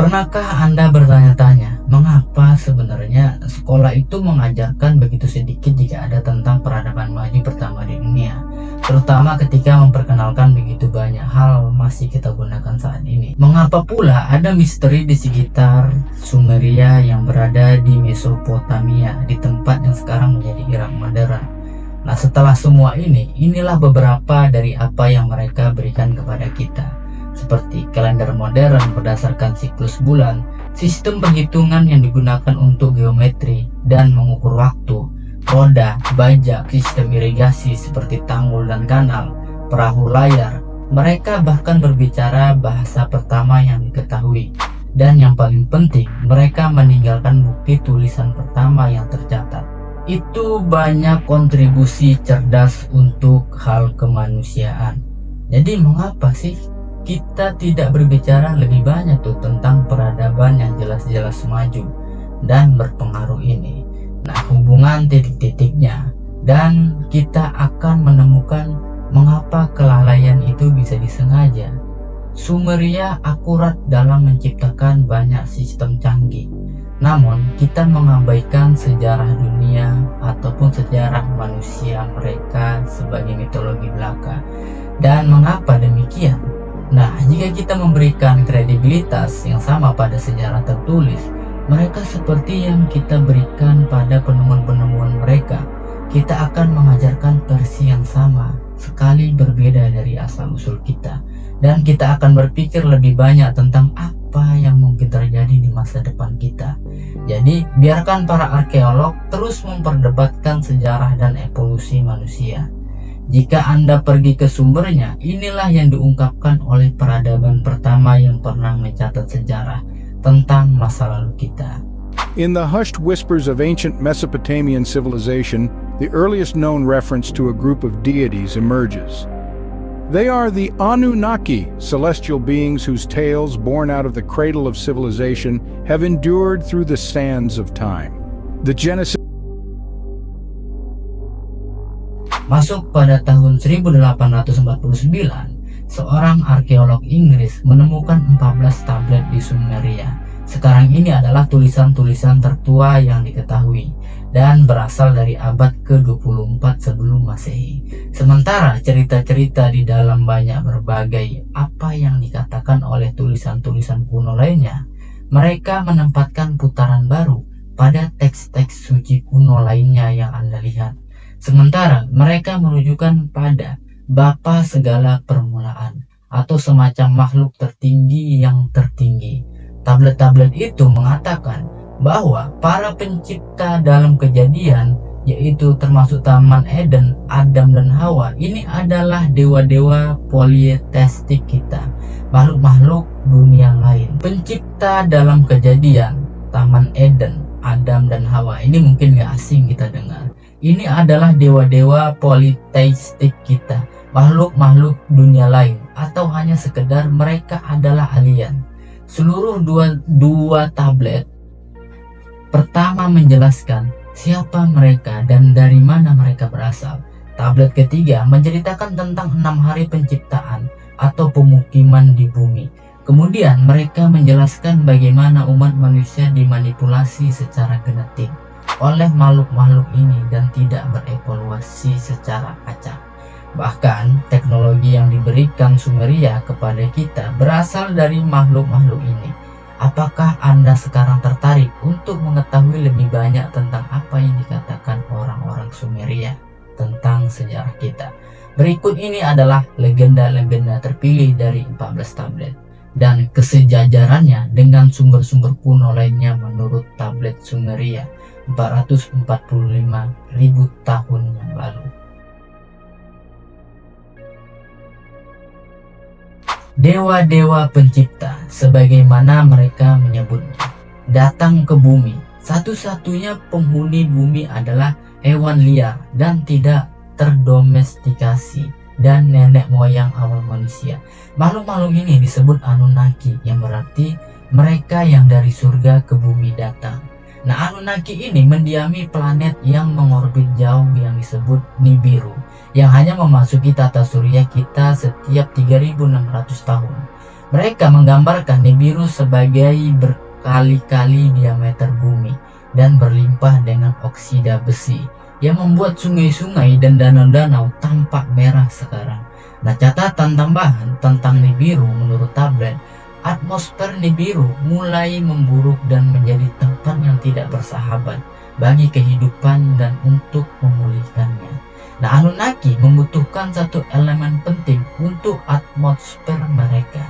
Pernahkah Anda bertanya-tanya, mengapa sebenarnya sekolah itu mengajarkan begitu sedikit jika ada tentang peradaban maju pertama di dunia? Terutama ketika memperkenalkan begitu banyak hal masih kita gunakan saat ini. Mengapa pula ada misteri di sekitar Sumeria yang berada di Mesopotamia, di tempat yang sekarang menjadi Irak modern? Nah, setelah semua ini, inilah beberapa dari apa yang mereka berikan kepada kita. Seperti kalender modern berdasarkan siklus bulan, sistem perhitungan yang digunakan untuk geometri dan mengukur waktu, roda, bajak, sistem irigasi seperti tanggul dan kanal, perahu layar. Mereka bahkan berbicara bahasa pertama yang diketahui. Dan yang paling penting, mereka meninggalkan bukti tulisan pertama yang tercatat. Itu banyak kontribusi cerdas untuk hal kemanusiaan. Jadi mengapa sih kita tidak berbicara lebih banyak tuh tentang peradaban yang jelas-jelas maju dan berpengaruh ini? Nah, hubungan titik-titiknya, dan kita akan menemukan mengapa kelalaian itu bisa disengaja. Sumeria akurat dalam menciptakan banyak sistem canggih, namun kita mengabaikan sejarah dunia ataupun sejarah manusia mereka sebagai mitologi belaka. Dan mengapa demikian? Nah, jika kita memberikan kredibilitas yang sama pada sejarah tertulis, mereka seperti yang kita berikan pada penemuan-penemuan mereka, kita akan mengajarkan versi yang sama, sekali berbeda dari asal-usul kita. Dan kita akan berpikir lebih banyak tentang apa yang mungkin terjadi di masa depan kita. Jadi, biarkan para arkeolog terus memperdebatkan sejarah dan evolusi manusia. Jika Anda pergi ke sumbernya, inilah yang diungkapkan oleh peradaban pertama yang pernah mencatat sejarah tentang masa lalu kita. In the hushed whispers of ancient Mesopotamian civilization, the earliest known reference to a group of deities emerges. They are the Anunnaki, celestial beings whose tales, born out of the cradle of civilization, have endured through the sands of time. The Genesis. Masuk pada tahun 1849, seorang arkeolog Inggris menemukan 14 tablet di Sumeria. Sekarang ini adalah tulisan-tulisan tertua yang diketahui dan berasal dari abad ke-24 sebelum Masehi. Sementara cerita-cerita di dalam banyak berbagai apa yang dikatakan oleh tulisan-tulisan kuno lainnya, mereka menempatkan putaran baru pada teks-teks suci kuno lainnya yang Anda lihat. Sementara mereka merujukan pada bapa segala permulaan atau semacam makhluk tertinggi yang tertinggi. Tablet-tablet itu mengatakan bahwa para pencipta dalam Kejadian, yaitu termasuk Taman Eden, Adam dan Hawa, ini adalah dewa-dewa politeistik kita, makhluk-makhluk dunia lain. Pencipta dalam Kejadian, Taman Eden, Adam dan Hawa, ini mungkin gak asing kita dengar. Ini adalah dewa-dewa politeistik kita, makhluk-makhluk dunia lain, atau hanya sekedar mereka adalah alien. Seluruh dua tablet pertama menjelaskan siapa mereka dan dari mana mereka berasal. Tablet ketiga menceritakan tentang 6 hari penciptaan atau pemukiman di bumi. Kemudian mereka menjelaskan bagaimana umat manusia dimanipulasi secara genetik oleh makhluk-makhluk ini dan tidak berevolusi secara acak. Bahkan teknologi yang diberikan Sumeria kepada kita berasal dari makhluk-makhluk ini. Apakah Anda sekarang tertarik untuk mengetahui lebih banyak tentang apa yang dikatakan orang-orang Sumeria tentang sejarah kita? Berikut ini adalah legenda-legenda terpilih dari 14 tablet dan kesejajarannya dengan sumber-sumber kuno lainnya menurut tablet Sumeria 445.000 tahun yang lalu. Dewa-dewa pencipta, sebagaimana mereka menyebutnya, datang ke bumi. Satu-satunya penghuni bumi adalah hewan liar dan tidak terdomestikasi dan nenek moyang awal manusia. Makhluk-makhluk ini disebut Anunnaki, yang berarti mereka yang dari surga ke bumi datang. Nah, Anunnaki ini mendiami planet yang mengorbit jauh yang disebut Nibiru, yang hanya memasuki tata surya kita setiap 3.600 tahun. Mereka menggambarkan Nibiru sebagai berkali-kali diameter bumi dan berlimpah dengan oksida besi yang membuat sungai-sungai dan danau-danau tampak merah sekarang. Nah, catatan tambahan tentang Nibiru menurut tablet, atmosfer Nibiru mulai memburuk dan menjadi tempat yang tidak bersahabat bagi kehidupan dan untuk memulihkannya. Nah, Anunnaki membutuhkan satu elemen penting untuk atmosfer mereka.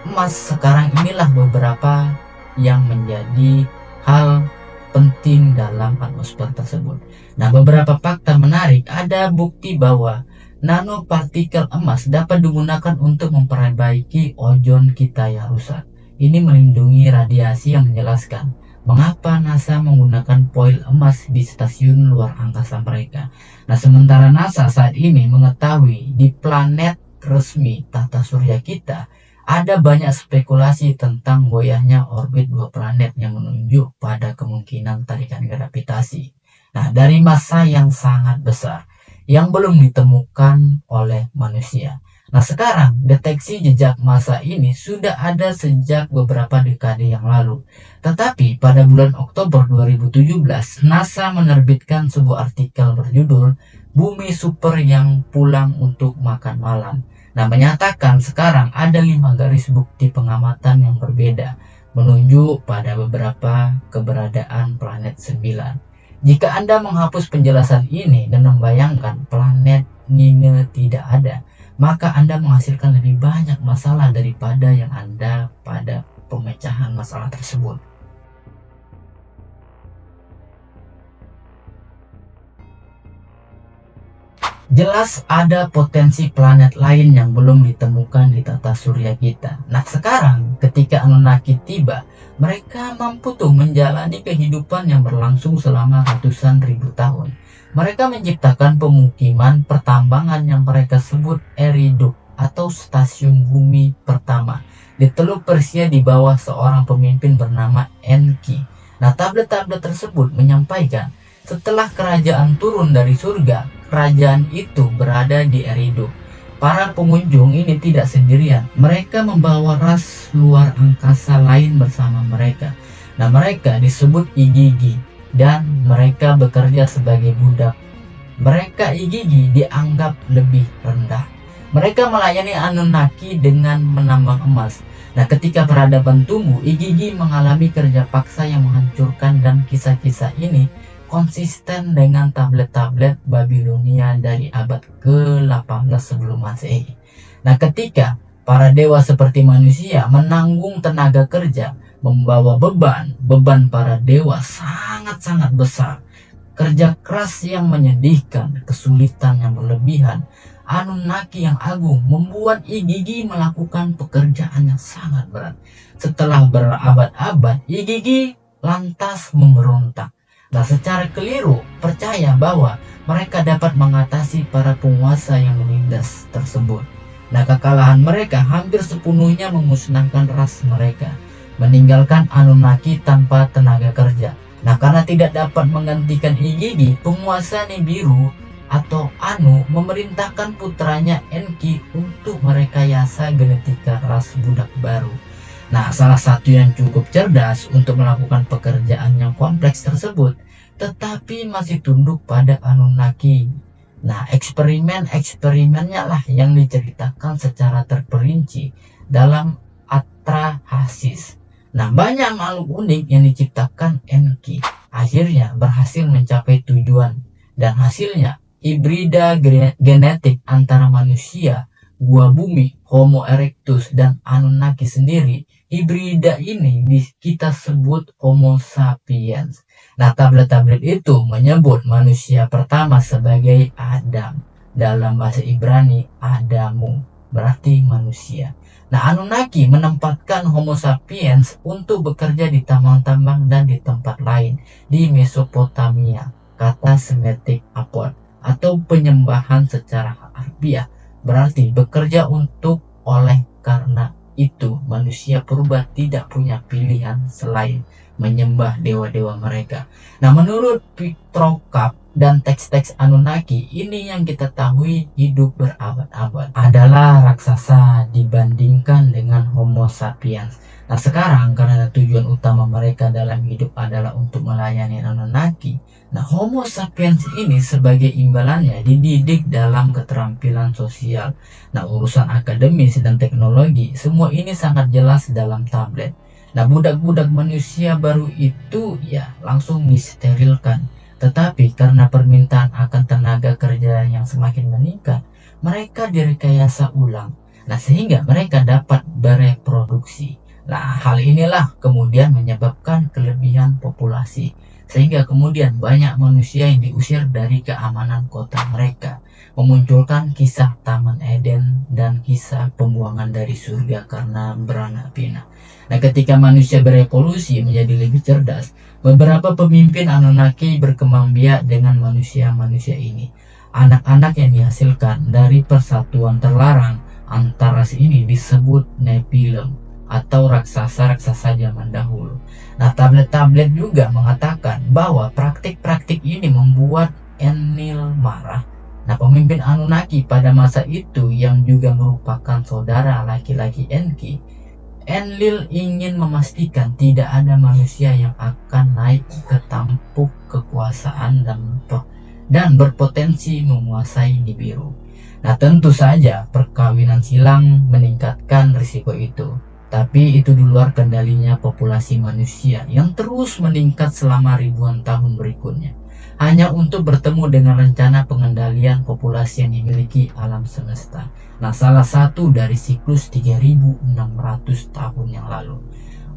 Emas. Sekarang inilah beberapa yang menjadi hal penting dalam atmosfer tersebut. Nah, beberapa fakta menarik. Ada bukti bahwa nanopartikel emas dapat digunakan untuk memperbaiki ozon kita yang rusak. Ini melindungi radiasi yang menjelaskan mengapa NASA menggunakan foil emas di stasiun luar angkasa mereka. Nah, sementara NASA saat ini mengetahui di planet resmi tata surya kita ada banyak spekulasi tentang goyahnya orbit dua planet yang menunjuk pada kemungkinan tarikan gravitasi. Nah, dari massa yang sangat besar yang belum ditemukan oleh manusia. Nah, sekarang deteksi jejak massa ini sudah ada sejak beberapa dekade yang lalu. Tetapi pada bulan Oktober 2017, NASA menerbitkan sebuah artikel berjudul Bumi Super yang Pulang untuk Makan Malam. Nah, menyatakan sekarang ada 5 garis bukti pengamatan yang berbeda menunjuk pada beberapa keberadaan planet 9. Jika Anda menghapus penjelasan ini dan membayangkan planet Nine tidak ada, maka Anda menghasilkan lebih banyak masalah daripada yang ada pada pemecahan masalah tersebut. Jelas ada potensi planet lain yang belum ditemukan di tata surya kita. Nah, sekarang ketika Anunnaki tiba, mereka mampu menjalani kehidupan yang berlangsung selama ratusan ribu tahun. Mereka menciptakan pemukiman pertambangan yang mereka sebut Eridu atau stasiun bumi pertama di Teluk Persia di bawah seorang pemimpin bernama Enki. Nah, tablet-tablet tersebut menyampaikan setelah kerajaan turun dari surga, kerajaan itu berada di Eridu. Para pengunjung ini tidak sendirian. Mereka membawa ras luar angkasa lain bersama mereka. Nah, mereka disebut Igigi dan mereka bekerja sebagai budak. Mereka Igigi dianggap lebih rendah. Mereka melayani Anunnaki dengan menambang emas. Nah, ketika peradaban tumbuh, Igigi mengalami kerja paksa yang menghancurkan dan kisah-kisah ini konsisten dengan tablet-tablet Babilonia dari abad ke-18 sebelum Masehi. Nah, ketika para dewa seperti manusia menanggung tenaga kerja, membawa beban para dewa sangat-sangat besar, kerja keras yang menyedihkan, kesulitan yang berlebihan, Anunnaki yang agung membuat Igigi melakukan pekerjaan yang sangat berat. Setelah berabad-abad, Igigi lantas memberontak. Nah, secara keliru percaya bahwa mereka dapat mengatasi para penguasa yang menindas tersebut. Nah, kekalahan mereka hampir sepenuhnya memusnahkan ras mereka, meninggalkan Anunnaki tanpa tenaga kerja. Nah, karena tidak dapat menggantikan Igigi, penguasa Nibiru atau Anu memerintahkan putranya Enki untuk merekayasa genetika ras budak baru. Nah, salah satu yang cukup cerdas untuk melakukan pekerjaan yang kompleks tersebut, tetapi masih tunduk pada Anunnaki. Nah, eksperimennya lah yang diceritakan secara terperinci dalam Atrahasis. Nah, banyak makhluk unik yang diciptakan Enki akhirnya berhasil mencapai tujuan, dan hasilnya hibrida genetik antara manusia, gua bumi, Homo erectus, dan Anunnaki sendiri. Hibrida ini kita sebut Homo sapiens. Nah, tablet-tablet itu menyebut manusia pertama sebagai Adam. Dalam bahasa Ibrani, Adamu berarti manusia. Nah, Anunnaki menempatkan Homo sapiens untuk bekerja di tambang-tambang dan di tempat lain di Mesopotamia. Kata Semitic apod atau penyembahan secara harfiah berarti bekerja untuk, oleh karena itu manusia purba tidak punya pilihan selain menyembah dewa-dewa mereka. Nah, menurut Pictrocap dan teks-teks Anunnaki, ini yang kita tahu hidup berabad-abad adalah raksasa dibandingkan dengan Homo Homo sapiens. Nah sekarang karena tujuan utama mereka dalam hidup adalah untuk melayani Anunnaki, nah Homo sapiens ini sebagai imbalannya dididik dalam keterampilan sosial. Nah urusan akademis dan teknologi semua ini sangat jelas dalam tablet. Nah budak-budak manusia baru itu ya langsung disterilkan. Tetapi karena permintaan akan tenaga kerja yang semakin meningkat, mereka direkayasa ulang. Nah, sehingga mereka dapat bereproduksi. Nah, hal inilah kemudian menyebabkan kelebihan populasi. Sehingga kemudian banyak manusia yang diusir dari keamanan kota mereka. Memunculkan kisah Taman Eden dan kisah pembuangan dari surga karena beranak pinak. Nah, ketika manusia berevolusi menjadi lebih cerdas, beberapa pemimpin Anunnaki berkembang biak dengan manusia-manusia ini. Anak-anak yang dihasilkan dari persatuan terlarang antar ras ini disebut Nephilim atau raksasa-raksasa zaman dahulu. Nah, tablet-tablet juga mengatakan bahwa praktik-praktik ini membuat Enlil marah. Nah, pemimpin Anunnaki pada masa itu yang juga merupakan saudara laki-laki Enki, Enlil ingin memastikan tidak ada manusia yang akan naik ke tampuk kekuasaan dan berpotensi menguasai Nibiru. Nah tentu saja perkawinan silang meningkatkan risiko itu. Tapi itu di luar kendalinya populasi manusia yang terus meningkat selama ribuan tahun berikutnya. Hanya untuk bertemu dengan rencana pengendalian populasi yang dimiliki alam semesta. Nah, salah satu dari siklus 3.600 tahun yang lalu.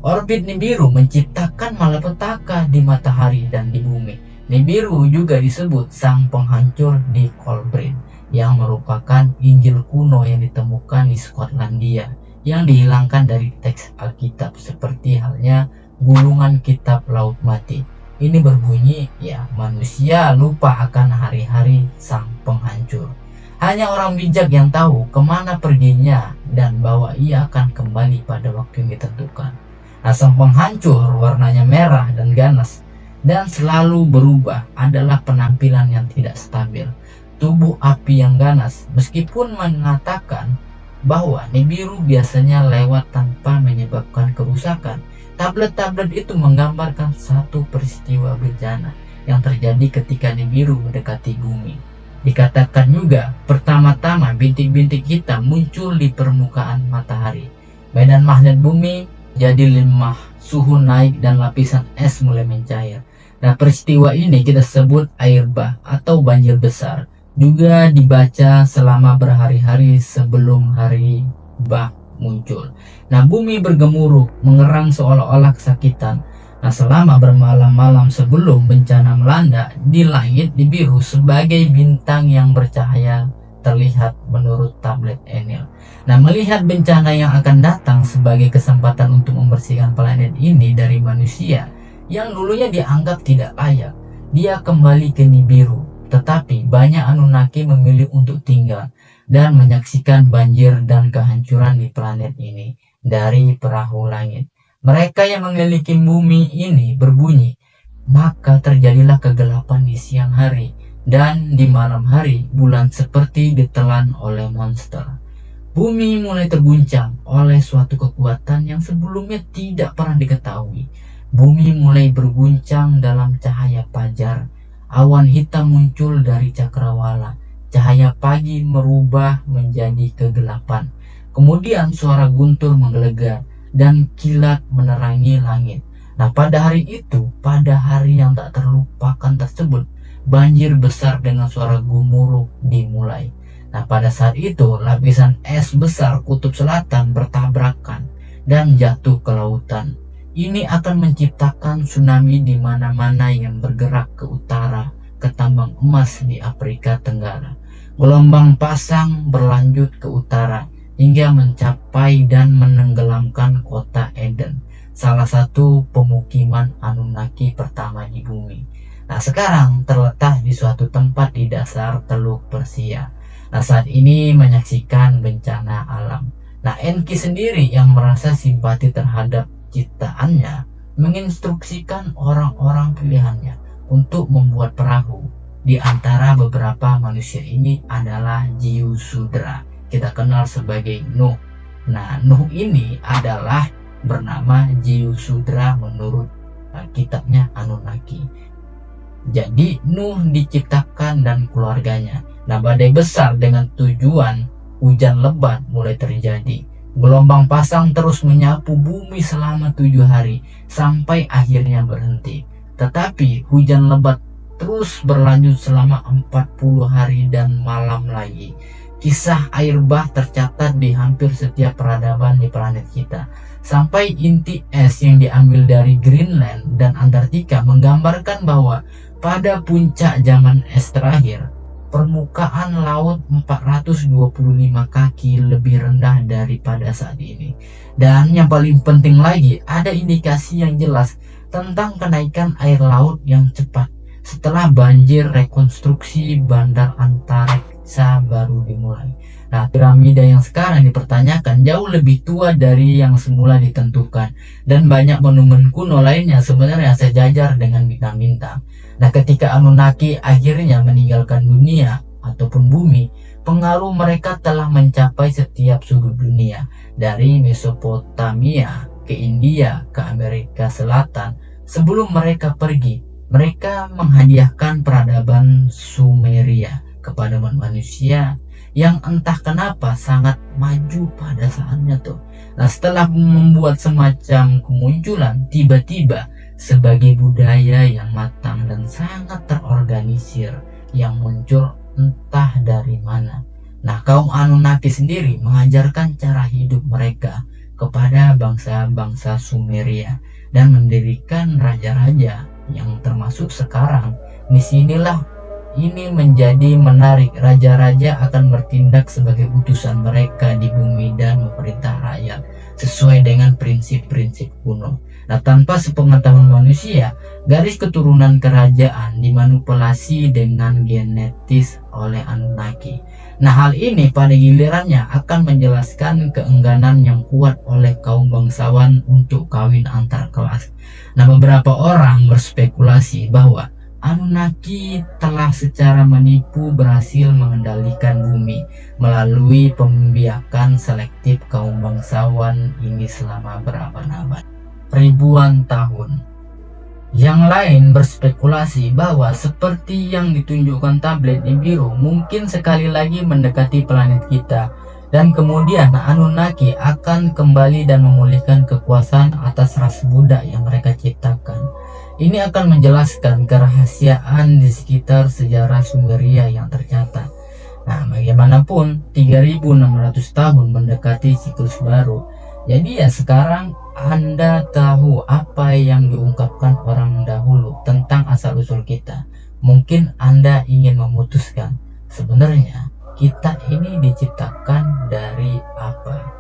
Orbit Nibiru menciptakan malapetaka di matahari dan di bumi. Nibiru juga disebut sang penghancur di Kolbrin, yang merupakan Injil kuno yang ditemukan di Skotlandia, yang dihilangkan dari teks Alkitab seperti halnya gulungan kitab Laut Mati. Ini berbunyi, ya manusia lupa akan hari-hari sang penghancur. Hanya orang bijak yang tahu kemana perginya dan bahwa ia akan kembali pada waktu yang ditentukan. Nah, sang penghancur warnanya merah dan ganas dan selalu berubah adalah penampilan yang tidak stabil. Tubuh api yang ganas meskipun mengatakan bahwa Nibiru biasanya lewat tanpa menyebabkan kerusakan. Tablet-tablet itu menggambarkan satu peristiwa bencana yang terjadi ketika Nibiru mendekati bumi. Dikatakan juga pertama-tama bintik-bintik hitam muncul di permukaan matahari. Medan magnet bumi jadi lemah, suhu naik dan lapisan es mulai mencair. Nah, peristiwa ini kita sebut air bah atau banjir besar. Juga dibaca selama berhari-hari sebelum hari bah muncul. Nah, bumi bergemuruh, mengerang seolah-olah kesakitan. Nah, selama bermalam-malam sebelum bencana melanda, di langit Nibiru sebagai bintang yang bercahaya terlihat menurut tablet Enlil. Nah, melihat bencana yang akan datang sebagai kesempatan untuk membersihkan planet ini dari manusia yang dulunya dianggap tidak layak, dia kembali ke Nibiru. Tetapi banyak Anunnaki memilih untuk tinggal dan menyaksikan banjir dan kehancuran di planet ini dari perahu langit. Mereka yang mengelilingi bumi ini berbunyi, maka terjadilah kegelapan di siang hari, dan di malam hari bulan seperti ditelan oleh monster. Bumi mulai terguncang oleh suatu kekuatan yang sebelumnya tidak pernah diketahui. Bumi mulai berguncang dalam cahaya fajar. Awan hitam muncul dari cakrawala. Cahaya pagi merubah menjadi kegelapan. Kemudian suara guntur menggelegar dan kilat menerangi langit. Nah, pada hari itu, pada hari yang tak terlupakan tersebut, banjir besar dengan suara gemuruh dimulai. Nah, pada saat itu, lapisan es besar kutub selatan bertabrakan dan jatuh ke lautan. Ini akan menciptakan tsunami di mana-mana yang bergerak ke utara, ke tambang emas di Afrika Tenggara. Gelombang pasang berlanjut ke utara hingga mencapai dan menenggelamkan kota Eden, salah satu pemukiman Anunnaki pertama di bumi. Nah, sekarang terletak di suatu tempat di dasar Teluk Persia. Nah, saat ini menyaksikan bencana alam. Nah, Enki sendiri yang merasa simpati terhadap ciptaannya menginstruksikan orang-orang pilihannya untuk membuat perahu. Di antara beberapa manusia ini adalah Jiu Sudra, kita kenal sebagai Nuh. Nah, Nuh ini adalah bernama Jiusudra menurut kitabnya Anunnaki. Jadi Nuh diciptakan dan keluarganya. Nah, badai besar dengan tujuan hujan lebat mulai terjadi. Gelombang pasang terus menyapu bumi selama 7 hari sampai akhirnya berhenti. Tetapi hujan lebat terus berlanjut selama 40 hari dan malam lagi. Kisah air bah tercatat di hampir setiap peradaban di planet kita. Sampai inti es yang diambil dari Greenland dan Antartika menggambarkan bahwa pada puncak zaman es terakhir, permukaan laut 425 kaki lebih rendah daripada saat ini. Dan yang paling penting lagi, ada indikasi yang jelas tentang kenaikan air laut yang cepat setelah banjir rekonstruksi Bandar Antariksa baru dimulai. Nah, piramida yang sekarang dipertanyakan jauh lebih tua dari yang semula ditentukan, dan banyak monumen kuno lainnya sebenarnya sejajar dengan bintang-bintang. Nah, ketika Anunnaki akhirnya meninggalkan dunia ataupun bumi, pengaruh mereka telah mencapai setiap sudut dunia, dari Mesopotamia ke India ke Amerika Selatan. Sebelum mereka pergi, mereka menghadiahkan peradaban Sumeria kepada manusia yang entah kenapa sangat maju pada saatnya tuh. Nah, setelah membuat semacam kemunculan tiba-tiba sebagai budaya yang matang dan sangat terorganisir yang muncul entah dari mana. Nah, kaum Anunnaki sendiri mengajarkan cara hidup mereka kepada bangsa-bangsa Sumeria dan mendirikan raja-raja yang termasuk sekarang. Disinilah ini menjadi menarik. Raja-raja akan bertindak sebagai utusan mereka di bumi dan memerintah rakyat sesuai dengan prinsip-prinsip kuno. Nah, tanpa sepengetahuan manusia, garis keturunan kerajaan dimanipulasi dengan genetis oleh Anunnaki. Nah, hal ini pada gilirannya akan menjelaskan keengganan yang kuat oleh kaum bangsawan untuk kawin antar kelas. Nah, beberapa orang berspekulasi bahwa Anunnaki telah secara menipu berhasil mengendalikan bumi melalui pembiakan selektif kaum bangsawan ini selama berabad-abad, ribuan tahun. Yang lain berspekulasi bahwa seperti yang ditunjukkan tablet di biru mungkin sekali lagi mendekati planet kita, dan kemudian Anunnaki akan kembali dan memulihkan kekuasaan atas ras budak yang mereka ciptakan. Ini akan menjelaskan kerahasiaan di sekitar sejarah Sumeria yang tercatat. Nah, bagaimanapun 3600 tahun mendekati siklus baru. Jadi ya sekarang Anda tahu apa yang diungkapkan orang dahulu tentang asal-usul kita. Mungkin Anda ingin memutuskan, sebenarnya kita ini diciptakan dari apa?